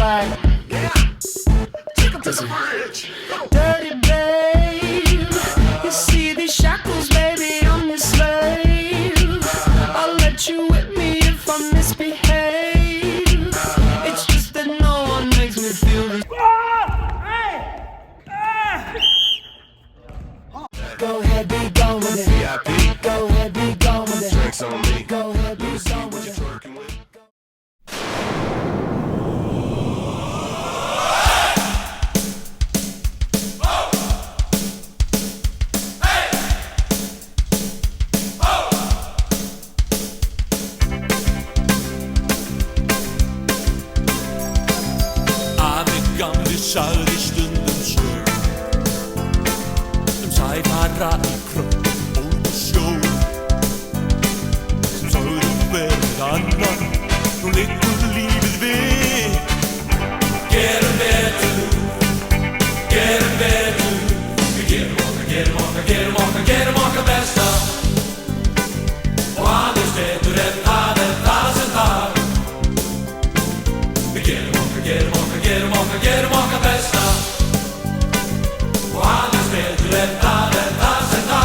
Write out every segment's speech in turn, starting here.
like, take 'em to the bridge. Dirty babe, you see these shackles, baby, I'm your slave. I'll let you whip me if I misbehave. It's just that no one makes me feel this. Go ahead, be gone with it. VIP. Go ahead, be gone with it. Drinks on me. Go ahead, be Let me see gone what with you it. twerking with. Gamli sagði stundum sög sæfara í kröpp og sjó sem sagði hver annan nú liggur lífið við. Gerum betur, við gerum okkar besta og aðeins betur en það er það sem þarf. Við gerum okkar besta og aðeins betur en það er það sem þarf.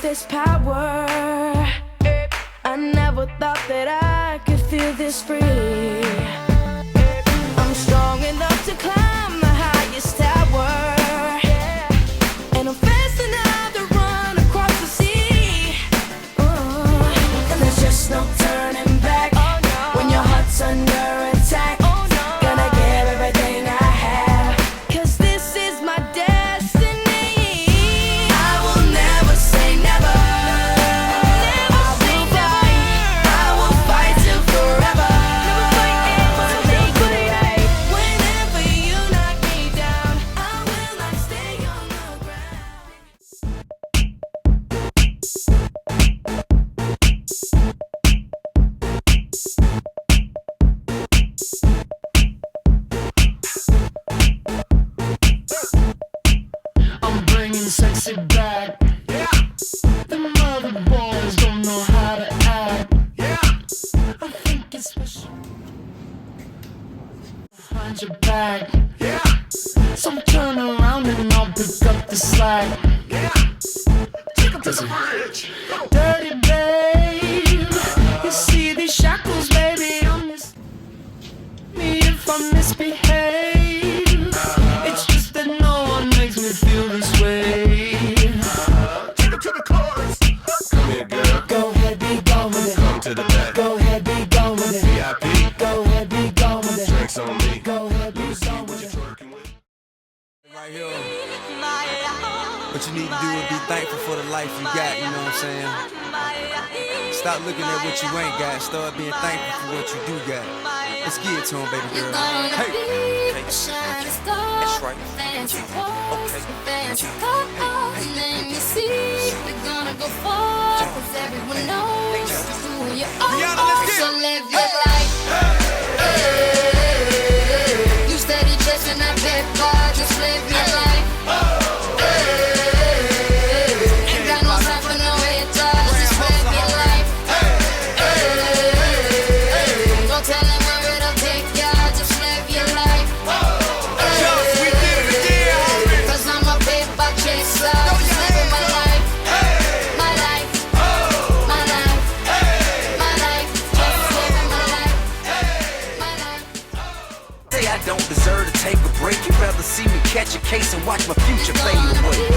this power. I never thought that I could feel this free. I'm strong enough to climb the highest tower, and I'm fast enough to run across the sea. And there's just no turning back when your heart's under attack. Gonna give everything I have, 'cause this is my destiny. I will never say never. I will fight till forever. Make it right. Whenever you knock me down, I will not stay on the ground. I'm bringing sexy back. Yeah. The mother boys don't know how to act. Yeah. I think it's special behind your back. Yeah. So turn around and I'll pick up the slack. Yeah. Take 'em to the bridge. Dirty babe, you see these shackles, baby, on this. Me if I misbehave. It's just that no one makes me feel this way. Take it to the chorus. Come here, girl. Go ahead, be gone with it. Come to the back. Go ahead, be gone with it. VIP. Go ahead, be gone with it. Drinks on me. Go ahead, be Let me see gone what with you it. twerking with. Right here. What you need to do is be thankful for the life you got, you know what I'm saying? Stop looking at what you ain't got, start being thankful for what you do got. Let's get it to him, baby girl. Hey! That's right. Fancy clothes, fancy cars, let me see. We're gonna go far, 'cause everyone knows who you are. Rihanna, let's get it. So live your life. You steady chasing that big bar, just live your life. Ain't got no time for no haters, just live your life. Don't tell them where it'll take ya, just live your life. Just, we did it again, homie. 'Cause I'm a paper chaser, just living my life. My life, my life, my life, just living my life. My life. Say I don't deserve to take a break. You'd rather see me catch a case and watch my future fade away.